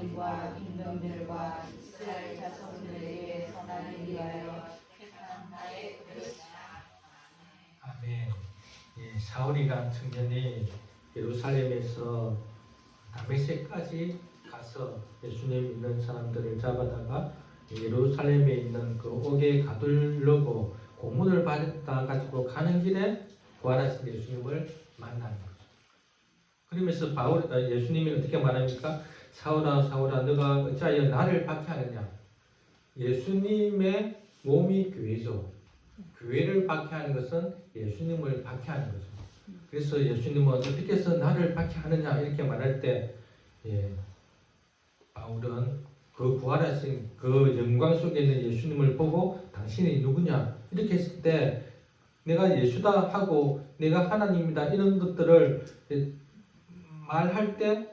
왕들과 임금들과 이스라엘 자손들에게 선하기 위하여 택한 나의 그릇이라. 아멘. 사울이란 청년이 예루살렘에서 다메섹까지 가서 예수님 믿는 사람들을 잡아다가 예루살렘에 있는 그 옥에 가두려고 고문을 받아 가지고 가는 길에 부활하신 예수님을 만나는 거죠. 그러면서 예수님이 어떻게 말합니까? 사울아 사울아 너가 어찌하여 나를 박해하느냐. 예수님의 몸이 교회죠. 교회를 박해하는 것은 예수님을 박해하는 거죠. 그래서 예수님은 어떻게 해서 나를 박해하느냐 이렇게 말할 때 바울은 그 부활하신 그 영광 속에 있는 예수님을 보고 당신이 누구냐 이렇게 했을 때 내가 예수다 하고 내가 하나님이다 이런 것들을 말할 때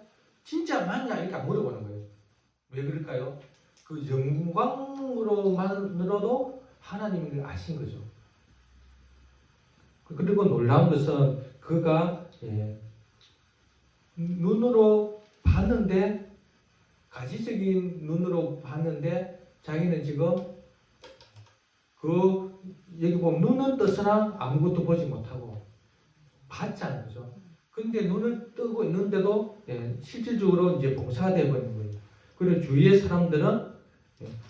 진짜 맞냐 이렇게 물어보는 거예요. 왜 그럴까요? 그 영광으로만으로도 하나님을 아신 거죠. 그리고 놀라운 것은 그가 눈으로 봤는데 가시적인 눈으로 봤는데 자기는 지금 여기 보면 눈은 뜨서나 아무것도 보지 못하고 봤잖아요, 그죠? 근데 눈을 뜨고 있는데도 실질적으로 이제 봉사가 되어버리는 거예요. 그리고 주위의 사람들은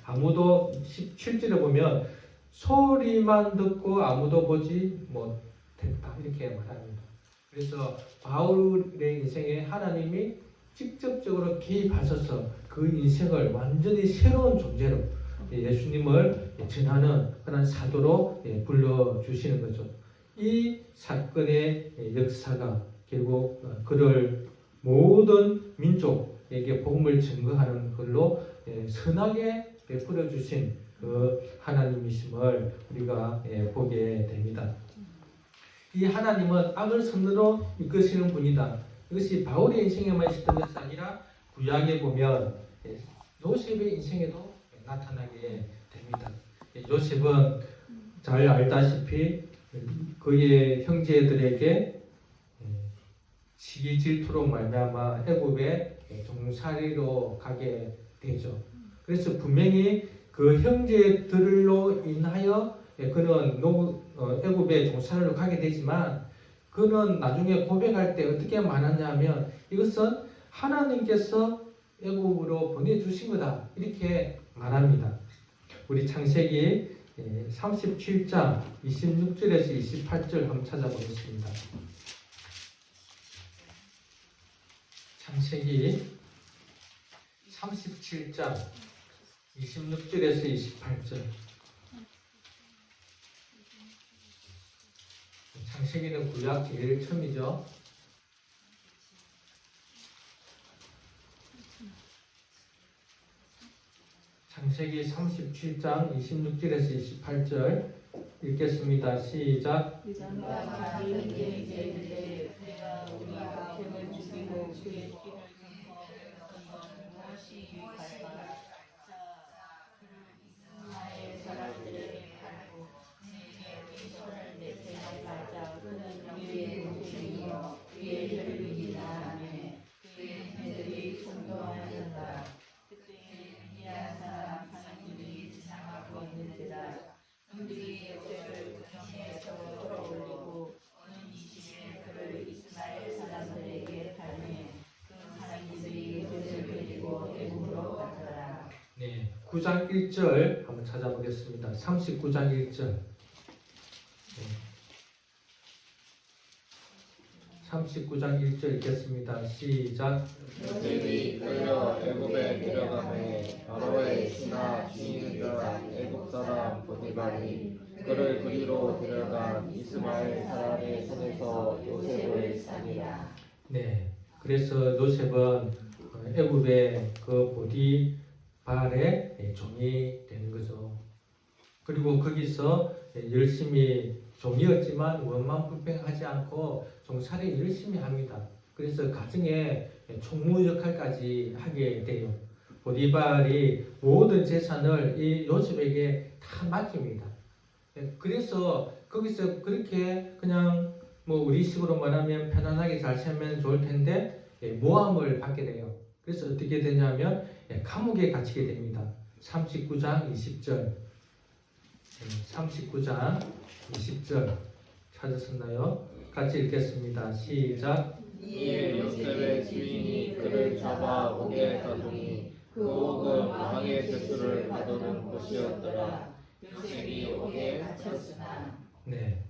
아무도 실제로 보면 소리만 듣고 아무도 보지 못했다 이렇게 말합니다. 그래서 바울의 인생에 하나님이 직접적으로 개입하셔서 그 인생을 완전히 새로운 존재로 예수님을 전하는 그런 사도로 불러주시는 거죠. 이 사건의 역사가 결국 그를 모든 민족에게 복음을 증거하는 걸로 선하게 베풀어 주신 그 하나님이심을 우리가 보게 됩니다. 이 하나님은 악을 선으로 이끄시는 분이다. 이것이 바울의 인생에만 있었던 것이 아니라 구약에 보면 요셉의 인생에도 나타나게 됩니다. 요셉은 잘 알다시피 그의 형제들에게 시기 질투로 말미암아 애굽에 종살이로 가게 되죠. 그래서 분명히 그 형제들로 인하여 그는 애굽에 종살이로 가게 되지만 그는 나중에 고백할 때 어떻게 말하냐면 이것은 하나님께서 애굽으로 보내주신 거다 이렇게 말합니다. 우리 창세기 37장 26절에서 28절 한번 찾아보겠습니다. 창세기 37장 26절에서 28절. 창세기는 구약 제일 처음이죠. 창세기 37장 26절에서 28절 읽겠습니다. 시작. 네, 9장 1절 한번 찾아보겠습니다. 39장 1절. 39장 1절 읽겠습니다. 시작. 요셉이 끌려 애굽에 데려가매 바로의 신하 주인인 줄 알 애굽 사람 보디발이 그를 그리로 데려간 이스마엘 사람의 손에서 요셉을 사니라. 네, 그래서 요셉은 애굽의 그 보디발의 종이 되는 거죠. 그리고 거기서 열심히 종이었지만 원만불평하지 않고 종살이 열심히 합니다. 그래서 가정에 총무 역할까지 하게 돼요. 보디발이 모든 재산을 이 요셉에게 다 맡깁니다. 그래서 거기서 그렇게 그냥 우리식으로 말하면 편안하게 잘 살면 좋을 텐데 모함을 받게 돼요. 그래서 어떻게 되냐면 감옥에 갇히게 됩니다. 39장 20절 39장 20절 찾으셨나요? 같이 읽겠습니다. 시작. 이에 요셉의 주인이 그를 잡아 옥에 가두니 그 옥은 왕의 죄수를 가두는 곳이었더라. 요셉이 옥에 갇혔으나 네,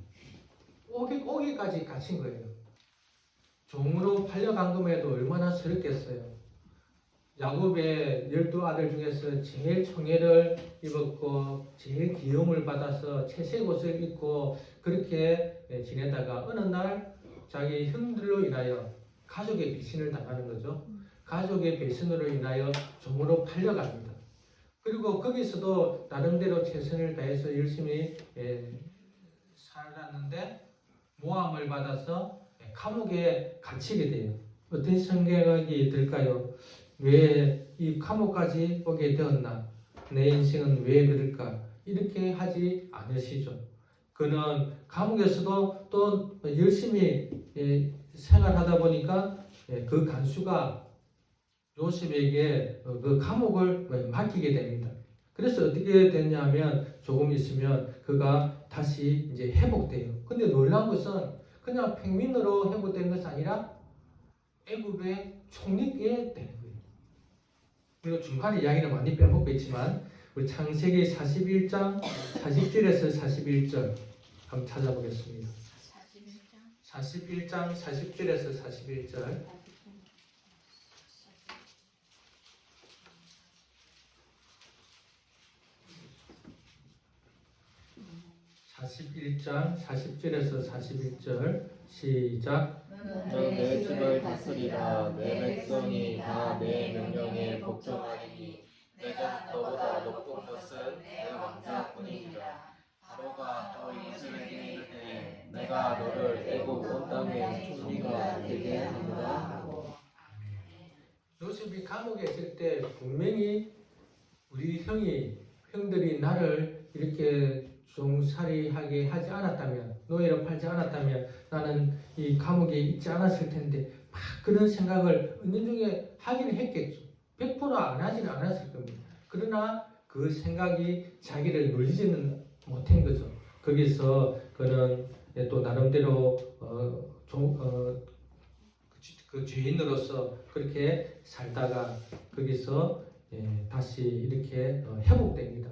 옥에까지 갇힌 거예요. 종으로 팔려간 금에도 얼마나 서럽겠어요. 야곱의 12아들 중에서 제일 청애를 입었고 제일 귀여움을 받아서 채색 옷을 입고 그렇게 지내다가 어느 날 자기 형들로 인하여 가족의 배신을 당하는 거죠. 가족의 배신으로 인하여 종으로 팔려갑니다. 그리고 거기서도 나름대로 최선을 다해서 열심히 살았는데 모함을 받아서 감옥에 갇히게 돼요. 어떤 생각이 들까요? 왜 이 감옥까지 오게 되었나? 내 인생은 왜 그럴까? 이렇게 하지 않으시죠. 그는 감옥에서도 또 열심히 생활하다 보니까 그 간수가 요셉에게 그 감옥을 맡기게 됩니다. 그래서 어떻게 됐냐면 조금 있으면 그가 다시 이제 회복돼요. 근데 놀라운 것은 그냥 평민으로 회복된 것이 아니라 애굽의 총리에 되는 거예요. 그리고 중간에 이야기를 많이 빼먹고 있지만 우리 창세기 41장 40절에서 41절 한번 찾아보겠습니다. 41장 40절에서 41절 41장 40절에서 41절 시작. 너는 내 집을 다스리라. 내 백성이 다 내 명령에 복종하리니 내가 너보다 높은 것은 내 왕자뿐이니라. 바로가 또 요셉에게 이르되 내가 너를 애굽 온 땅의 총리가 되게 하노라 하고. 요셉이 감옥에 있을 때 분명히 우리 형들이 나를 이렇게 종살이하게 하지 않았다면, 노예로 팔지 않았다면 나는 이 감옥에 있지 않았을 텐데 막 그런 생각을 은연중에 하기는 했겠죠. 100%안 하지는 않았을 겁니다. 그러나 그 생각이 자기를 놀리지는 못한 거죠. 거기서 그는 또 나름대로 그 죄인으로서 그렇게 살다가 거기서 다시 이렇게 회복됩니다.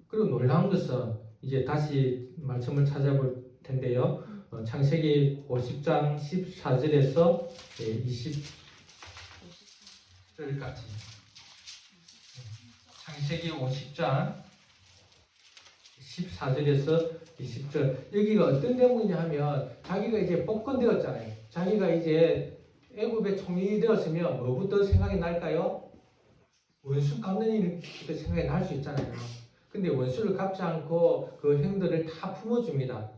그리고 놀라운 것은 이제 다시 말씀을 찾아볼 텐데요. 창세기 50장 14절에서 20절까지. 창세기 50장 14절에서 20절. 여기가 어떤 대목이냐 하면 자기가 이제 복권되었잖아요. 자기가 이제 애굽의 총리 되었으면 뭐부터 생각이 날까요? 원수 갚는 일부터 생각이 날 수 있잖아요. 근데 원수를 갚지 않고 그 형들을 다 품어줍니다.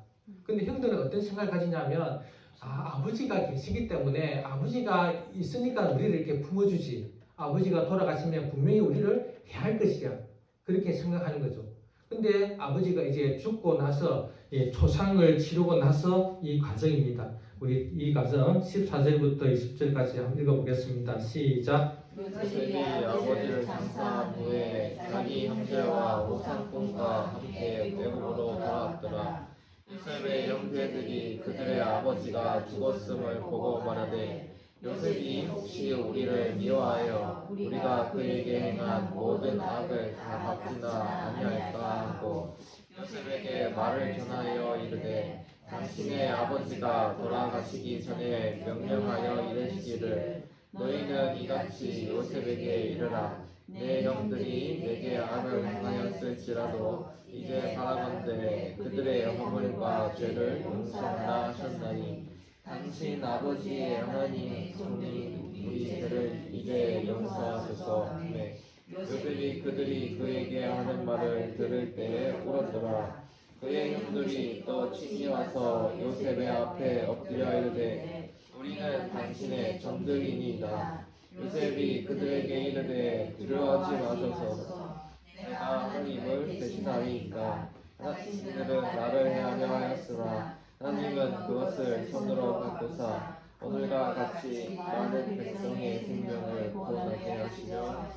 근데 형들은 어떤 생각을 가지냐면 아버지가 계시기 때문에 아버지가 있으니까 우리를 이렇게 품어주지. 아버지가 돌아가시면 분명히 우리를 해할 것이야. 그렇게 생각하는 거죠. 근데 아버지가 이제 죽고 나서 초상을 치르고 나서 이 과정입니다. 우리 이 과정 14절부터 20절까지 한번 읽어보겠습니다. 시작. 요셉이 아버지를 장사한 후에 자기 형제와 오상꾼과 함께 애굽으로 돌아왔더라. 요셉의 형제들이 그들의 아버지가 죽었음을 보고 말하되 요셉이 혹시 우리를 미워하여 우리가 그에게 행한 모든 악을 다 갚지나 아니할까 하고 요셉에게 말을 전하여 이르되 당신의 아버지가 돌아가시기 전에 명령하여 이르시기를 너희는 이같이 요셉에게 이르라. 내 형들이 내게 악을 행하였을지라도 이제 바라건대 그들의 허물과 죄를 용서하라 하셨나니 당신 아버지의 하나님 성령이 우리 죄를 이제 용서하소서 하매 요셉이 그들이 그에게 하는 말을 들을 때에 울었더라. 그의 형들이 또 친히 와서 요셉의 앞에 엎드려 이르되 우리는 당신의 종들이니이다. 요셉이 그들에게 이르되 두려워하지 마소서. 내가 하나님을 대신하리이까. 당신들은 나를 해하려 하였으나 하나님은 그것을 손으로 바꾸사 오늘과 같이 많은 백성의 생명을 구원하게 하시려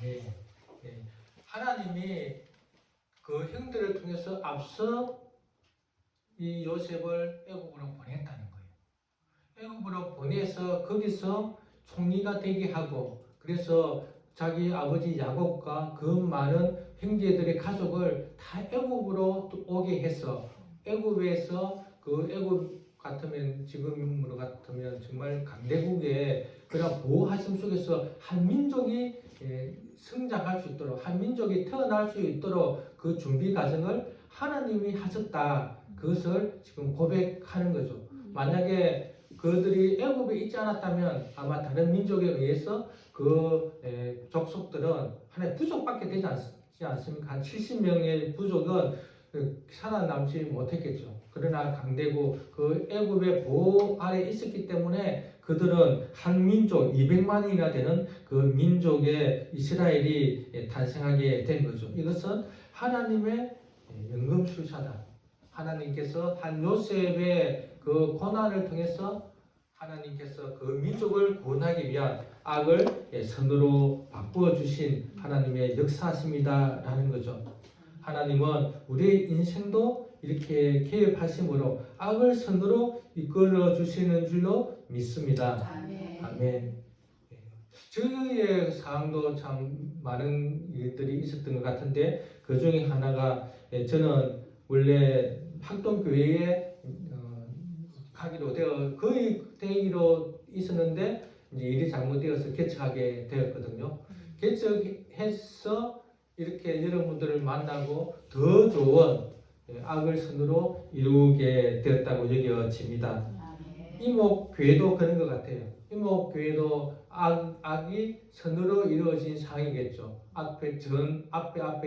네. 네. 하나님이 그 형들을 통해서 앞서 이 요셉을 애굽으로 보냈다는 거예요. 애굽으로 보내서 거기서 총리가 되게 하고, 그래서 자기 아버지 야곱과 그 많은 형제들의 가족을 다 애굽으로 오게 해서, 애굽에서 그 애굽 같으면 지금으로 같으면 정말 강대국의 그런 보호하심 속에서 한 민족이 성장할 수 있도록, 한 민족이 태어날 수 있도록 그 준비 과정을 하나님이 하셨다. 그것을 지금 고백하는 거죠. 만약에 그들이 애굽에 있지 않았다면 아마 다른 민족에 의해서 그 족속들은 하나의 부족밖에 되지 않습니까? 한 70명의 부족은 살아남지 못했겠죠. 그러나 강대국 그 애굽의 보호 아래 있었기 때문에 그들은 한 민족 200만이나 되는 그 민족의 이스라엘이 탄생하게 된 거죠. 이것은 하나님의 연금술사다. 하나님께서 한 요셉의 그 고난을 통해서 하나님께서 그 민족을 구원하기 위한 악을 선으로 바꾸어 주신 하나님의 역사심이다라는 거죠. 하나님은 우리의 인생도 이렇게 개입하심으로 악을 선으로 이끌어 주시는 줄로 믿습니다. 아멘. 저의 상황도 참 많은 일들이 있었던 것 같은데 그 중에 하나가 저는 원래 학동교회에 가기로 거의 되기로 있었는데 이제 일이 잘못되어서 개척하게 되었거든요. 개척해서 이렇게 여러분들을 만나고 더 좋은 악을 선으로 이루게 되었다고 여겨집니다. 이목교회도 그런 것 같아요. 이목교회도 악이 선으로 이루어진 상황이겠죠. 앞에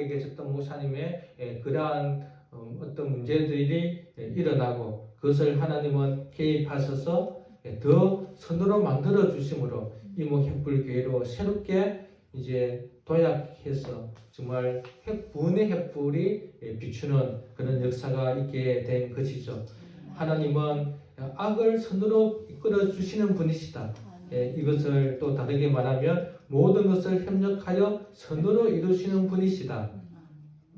계셨던 목사님의 그러한 어떤 문제들이 일어나고 그것을 하나님은 개입하셔서 더 선으로 만들어 주심으로 이목햇불교회로 새롭게 이제 도약해서 정말 구원의 햇불이 비추는 그런 역사가 있게 된 것이죠. 하나님은 악을 선으로 이끌어 주시는 분이시다. 이것을 또 다르게 말하면 모든 것을 협력하여 선으로 이루시는 분이시다.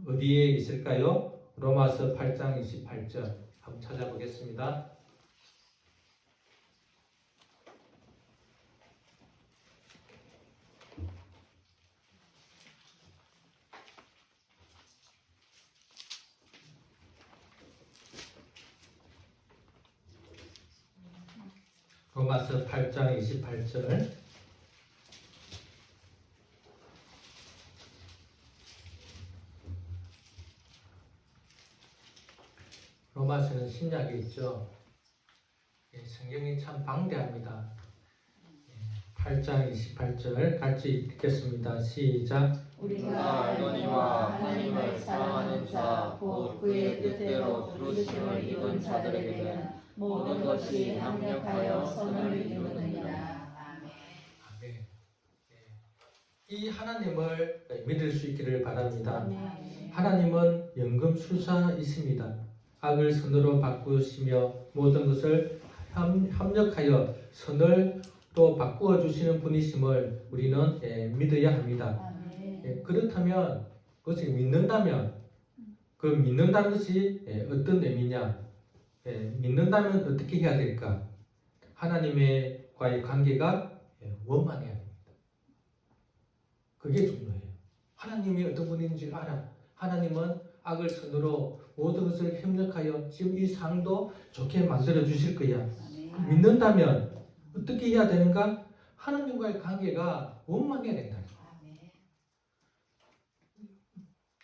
어디에 있을까요? 로마서 8장 28절 한번 찾아보겠습니다. 로마서 8장 28절 로마서는 신약에 있죠. 성경이 참 방대합니다. 8장 28절 같이 읽겠습니다. 시작. 우리가 알거니와 하나님을 사랑하는 자 곧 그의 뜻대로 부르심을 입은 자들에게는 모든 것이 합력하여 선을 이루느니라. 아멘. 이 하나님을 믿을 수 있기를 바랍니다. 하나님은 연금술사이십니다. 악을 선으로 바꾸시며 모든 것을 협력하여 선을 또 바꾸어 주시는 분이심을 우리는 믿어야 합니다. 그렇다면 그것을 믿는다면 그 믿는다는 것이 어떤 의미냐? 믿는다면 어떻게 해야 될까? 하나님과의 관계가 원만해야 됩니다. 그게 중요해요. 하나님이 어떤 분인지 알아. 하나님은 악을 선으로 모든 것을 협력하여 지금 이 상도 좋게 만들어 주실 거야. 믿는다면 어떻게 해야 되는가? 하나님과의 관계가 원만해야 된다.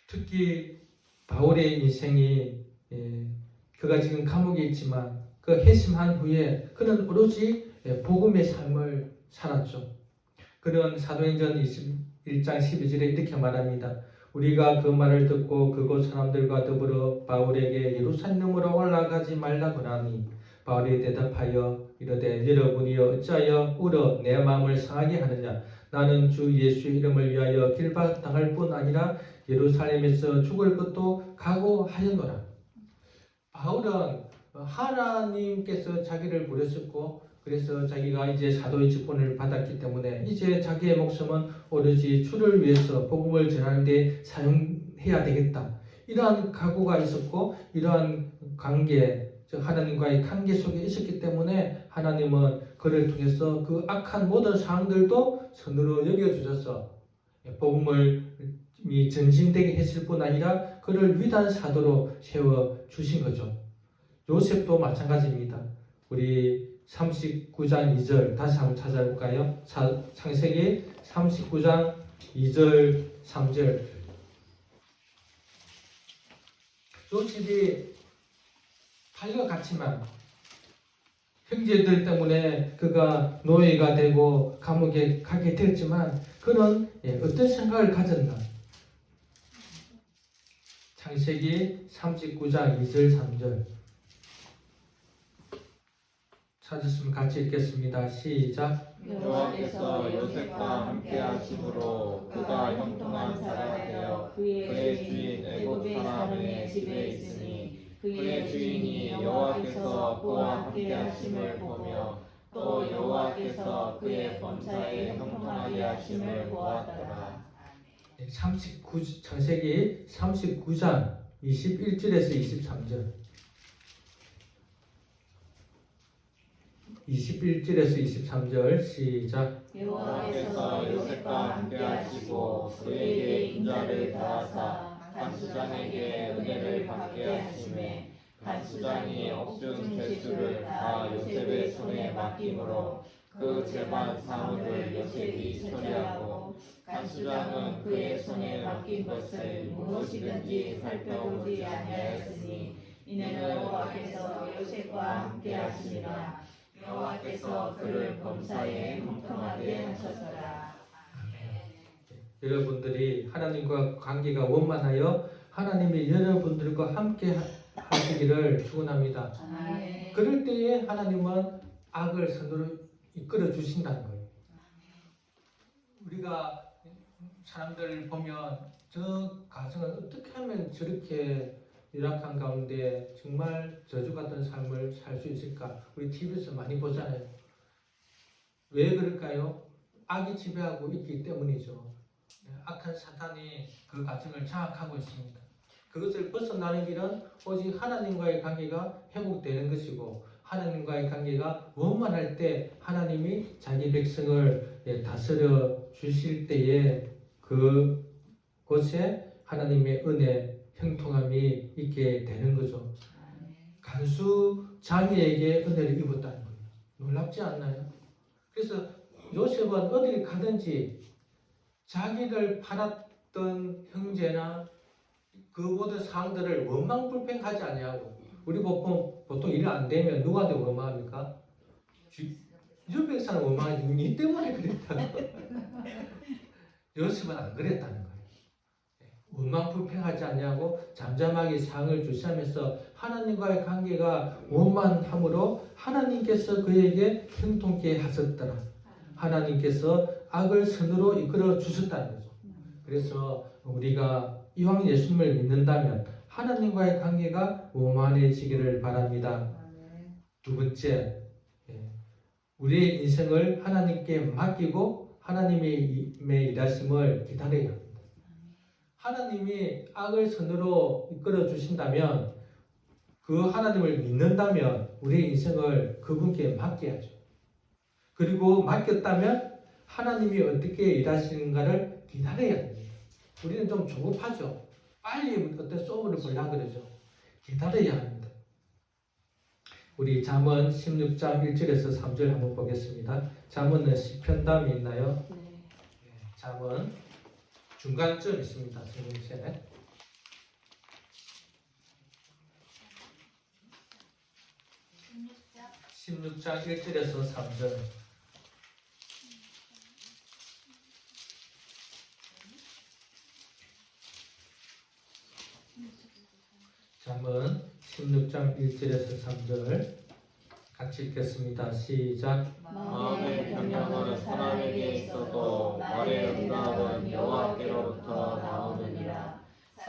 특히 바울의 인생이 그가 지금 감옥에 있지만 그 회심한 후에 그는 오로지 복음의 삶을 살았죠. 그는 사도행전 21장 12절에 이렇게 말합니다. 우리가 그 말을 듣고 그곳 사람들과 더불어 바울에게 예루살렘으로 올라가지 말라고 하니 바울이 대답하여 이르되 여러분이 어찌하여 울어 내 마음을 상하게 하느냐. 나는 주 예수의 이름을 위하여 길박당할 뿐 아니라 예루살렘에서 죽을 것도 각오하였노라. 바울은 하나님께서 자기를 부르셨고 그래서 자기가 이제 사도의 직분을 받았기 때문에 이제 자기의 목숨은 오로지 주를 위해서 복음을 전하는 데 사용해야 되겠다. 이러한 각오가 있었고 이러한 관계, 즉 하나님과의 관계 속에 있었기 때문에 하나님은 그를 통해서 그 악한 모든 상황들도 선으로 여겨주셔서 복음을 전진되게 했을 뿐 아니라 그를 위대한 사도로 세워주신 거죠. 요셉도 마찬가지입니다. 우리 39장 2절 다시 한번 찾아볼까요? 창세기 39장 2절 3절. 요셉이 팔려갔지만 형제들 때문에 그가 노예가 되고 감옥에 가게 됐지만 그는 어떤 생각을 가졌나? 창세기 39장 2절 3절 찾으시면 같이 읽겠습니다. 시작. 여호와께서 요셉과 함께 하심으로 그가 형통한 자가 되어 그의 주인 애굽 사람의 집에 있으니 그의 주인이 여호와께서 그와 함께 하심을 보며 또 여호와께서 그의 범사에 형통하게 하심을 보았더라. 창세기 39장 21절에서 23절 21절에서 23절 시작. 여호와께서 요셉과 함께 하시고 그에게 인자를 더하사 간수장에게 은혜를 받게 하시매 간수장이 억준 죄수를 다 요셉의 손에 맡김으로 그 재반 사물을 요셉이 처리하고 간수장은 그의 손에 맡긴 것을 무엇이든지 살펴보지 아니하였으니 이는 여호와께서 요셉과 함께 하시니라. 여호와께서 그를 범사에 형통하게 하셨더라. 여러분들이 하나님과 관계가 원만하여 하나님이 여러분들과 함께 하시기를 축원합니다. 그럴 때에 하나님은 악을 선으로 이끌어 주신다는 거예요. 우리가 사람들 보면 저 가정은 어떻게 하면 저렇게 열악한 가운데 정말 저주 같은 삶을 살 수 있을까? 우리 TV에서 많이 보잖아요. 왜 그럴까요? 악이 지배하고 있기 때문이죠. 악한 사탄이 그 가정을 장악하고 있습니다. 그것을 벗어나는 길은 오직 하나님과의 관계가 회복되는 것이고 하나님과의 관계가 원만할 때 하나님이 자기 백성을 다스려 주실 때에 그곳에 하나님의 은혜 형통함이 있게 되는 거죠. 간수장에게 은혜를 입었다는 거예요. 놀랍지 않나요? 그래서 요셉은 어디를 가든지 자기를 팔았던 형제나 그 모든 상황들을 원망불평하지 아니하고 우리 보통 일 안 되면 누구한테 원망합니까? 옆에 사람 원망하지. 니 때문에 그랬다. 요셉은 안 그랬다는 거예요. 원망불평하지 않냐고 잠잠하게 상을 주시하면서 하나님과의 관계가 원만함으로 하나님께서 그에게 형통케 하셨더라. 하나님께서 악을 선으로 이끌어 주셨다는 거죠. 그래서 우리가 이왕 예수님을 믿는다면 하나님과의 관계가 원만해지기를 바랍니다. 두 번째, 우리의 인생을 하나님께 맡기고 하나님의 일하심을 기다려야 합니다. 하나님이 악을 선으로 이끌어 주신다면 그 하나님을 믿는다면 우리의 인생을 그분께 맡겨야죠. 그리고 맡겼다면 하나님이 어떻게 일하시는가를 기다려야 됩니다. 우리는 좀 조급하죠. 빨리 어떤 소문을 보려고 그러죠. 기다려야 합니다. 우리 잠언 16장 1절에서 3절 한번 보겠습니다. 잠언은 시편담이 있나요? 네. 잠언 중간쯤 있습니다. 성경책. 16장 1절에서 3절. 잠언 16장 1절에서 3절 같이 읽겠습니다. 시작. 마음의 평양은 사람에게 있어도 말의 응답은 여호와께로부터 나오느니라.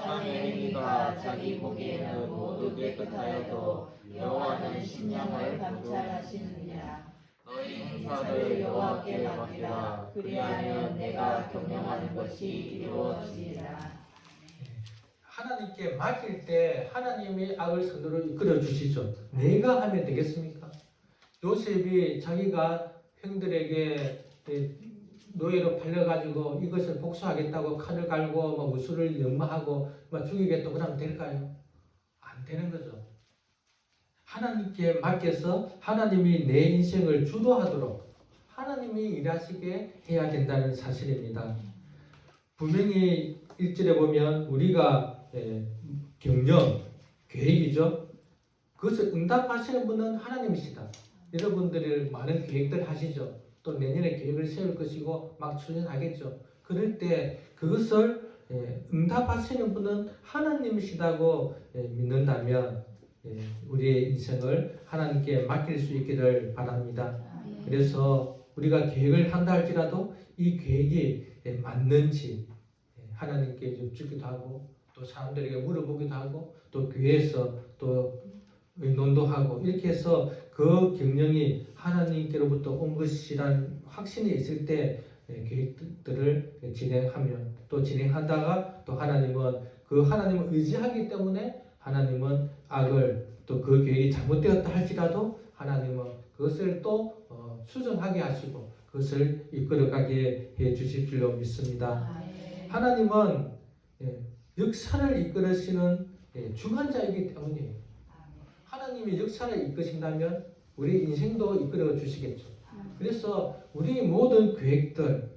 사람의 행위가 자기 보기에는 모두 깨끗하여도 여호와는 심령을 감찰하시느니라. 너희 행사를 여호와께 맡기라. 그리하면 내가 경영하는 것이 이루어지리라. 하나님께 맡길 때 하나님이 악을 선으로 이끌어 주시죠. 내가 하면 되겠습니까? 요셉이 자기가 형들에게 노예로 팔려가지고 이것을 복수하겠다고 칼을 갈고 막 우수를 연마하고 막 죽이겠다고 그러면 될까요? 안 되는 거죠. 하나님께 맡겨서 하나님이 내 인생을 주도하도록 하나님이 일하시게 해야 된다는 사실입니다. 분명히 1절에 보면 우리가 경영, 계획이죠. 그것을 응답하시는 분은 하나님이시다. 여러분들이 많은 계획들 하시죠. 또 내년에 계획을 세울 것이고 막 추진하겠죠. 그럴 때 그것을 응답하시는 분은 하나님이시다고 믿는다면 우리의 인생을 하나님께 맡길 수 있기를 바랍니다. 그래서 우리가 계획을 한다 할지라도 이 계획이 맞는지 하나님께 여쭙기도 하고 또 사람들에게 물어보기도 하고 또 교회에서 또 의논도 하고 이렇게 해서 그 경영이 하나님께로부터 온 것이란 확신이 있을 때 계획들을 진행하면 또 진행하다가 또 하나님은 그 하나님을 의지하기 때문에 하나님은 악을 또 그 계획이 잘못되었다 할지라도 하나님은 그것을 또 수정하게 하시고 그것을 이끌어가게 해 주실 줄로 믿습니다. 하나님은 역사를 이끌으시는 주관자이기 때문이에요. 하나님이 역사를 이끄신다면 우리 인생도 이끌어 주시겠죠. 그래서 우리 모든 계획들,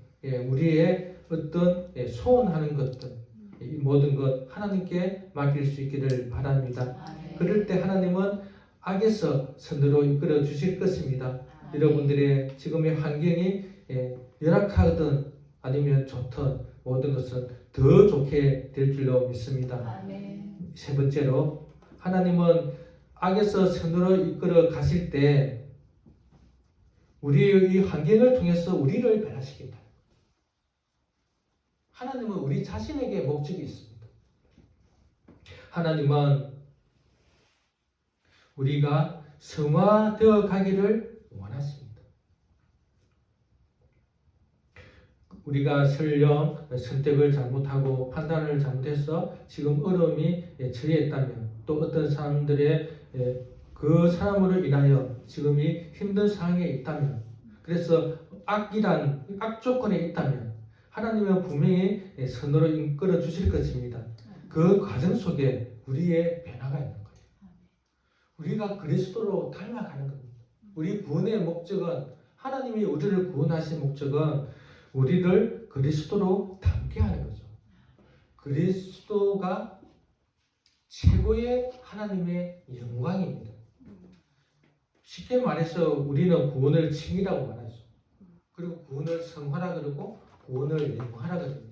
우리의 어떤 소원하는 것들, 이 모든 것 하나님께 맡길 수 있기를 바랍니다. 그럴 때 하나님은 악에서 선으로 이끌어 주실 것입니다. 여러분들의 지금의 환경이 열악하든 아니면 좋든 모든 것은 더 좋게 될 줄로 믿습니다. 세 번째로 하나님은 악에서 선으로 이끌어 가실 때 우리의 이 환경을 통해서 우리를 변화시킨다. 하나님은 우리 자신에게 목적이 있습니다. 하나님은 우리가 성화되어 가기를 원하십니다. 우리가 설령 선택을 잘못하고 판단을 잘못해서 지금 어려움이 처해있다면 또 어떤 사람들의 그 사람으로 인하여 지금이 힘든 상황에 있다면 그래서 악 조건에 있다면 하나님은 분명히 선으로 이끌어 주실 것입니다. 그 과정 속에 우리의 변화가 있는 거예요. 우리가 그리스도로 닮아가는 겁니다. 우리 구원의 목적은 하나님이 우리를 구원하신 목적은 우리를 그리스도로 닮게 하는 거죠. 그리스도가 최고의 하나님의 영광입니다. 쉽게 말해서 우리는 구원을 칭이라고 말하죠. 그리고 구원을 성화라 그러고 구원을 영화라 그럽니다.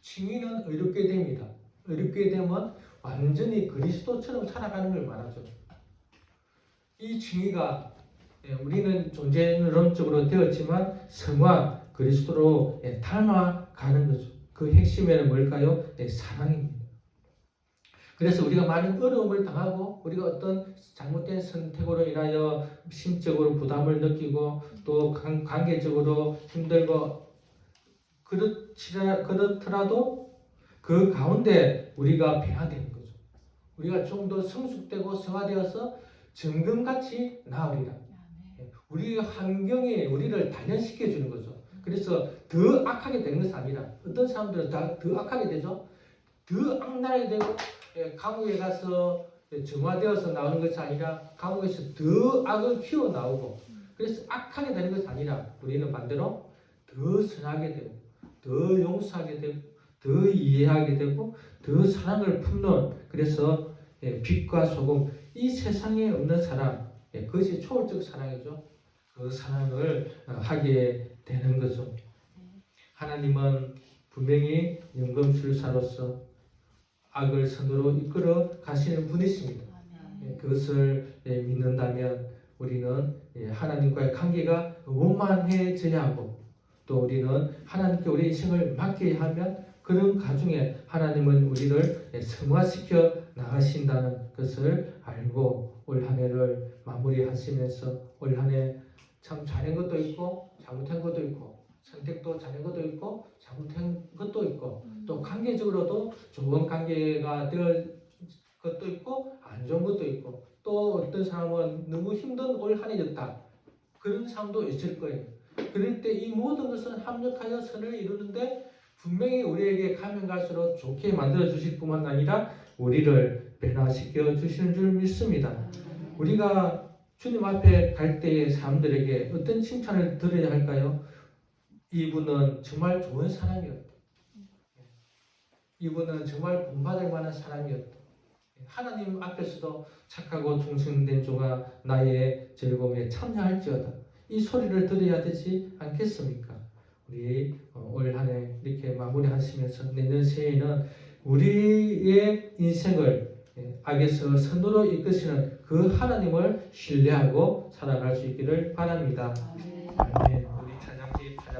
칭의는 의롭게 됩니다. 의롭게 되면 완전히 그리스도처럼 살아가는 걸 말하죠. 이 칭의가 우리는 존재론적으로 되었지만 성화, 그리스도로 닮아가는 거죠. 그 핵심에는 뭘까요? 사랑입니다. 그래서 우리가 많은 어려움을 당하고 우리가 어떤 잘못된 선택으로 인하여 심적으로 부담을 느끼고 또 관계적으로 힘들고 그렇더라도 그 가운데 우리가 변화되는 거죠. 우리가 좀 더 성숙되고 성화되어서 정금같이 나으리라. 우리 환경이 우리를 단련시켜 주는 거죠. 그래서 더 악하게 되는 것이 아니라 어떤 사람들은 더 악하게 되죠. 더 악랄하게 되고 감옥에 가서 정화되어서 나오는 것이 아니라 감옥에서 더 악을 키워 나오고 그래서 악하게 되는 것이 아니라 우리는 반대로 더 선하게 되고 더 용서하게 되고 더 이해하게 되고 더 사랑을 품는 그래서 빛과 소금 이 세상에 없는 사랑 그것이 초월적 사랑이죠. 그 사랑을 하게 되는 거죠. 하나님은 분명히 연금술사로서 악을 선으로 이끌어 가시는 분이십니다. 그것을 믿는다면 우리는 하나님과의 관계가 원만해져야 하고 또 우리는 하나님께 우리 인생을 맡겨야 하면 그런 가중에 하나님은 우리를 성화시켜 나가신다는 것을 알고 올 한 해를 마무리하시면서 올 한 해 참 잘한 것도 있고 잘못한 것도 있고 선택도 잘한 것도 있고 잘못한 것도 있고 또 관계적으로도 좋은 관계가 될 것도 있고 안 좋은 것도 있고 또 어떤 사람은 너무 힘든 올 한 해였다 그런 사람도 있을 거예요. 그럴 때 이 모든 것은 합력하여 선을 이루는데 분명히 우리에게 가면 갈수록 좋게 만들어 주실 뿐만 아니라 우리를 변화시켜 주시는 줄 믿습니다. 우리가 주님 앞에 갈 때에 사람들에게 어떤 칭찬을 들어야 할까요? 이분은 정말 좋은 사람이었다. 이분은 정말 본받을 만한 사람이었다. 하나님 앞에서도 착하고忠誠된 종아 나의 즐거움에 참여할지어다. 이 소리를 들어야 되지 않겠습니까? 우리 올 한 해 이렇게 마무리하시면서 내년 새해에는 우리의 인생을 악에서 선으로 이끄시는 그 하나님을 신뢰하고 살아갈 수 있기를 바랍니다. 아멘. 아멘.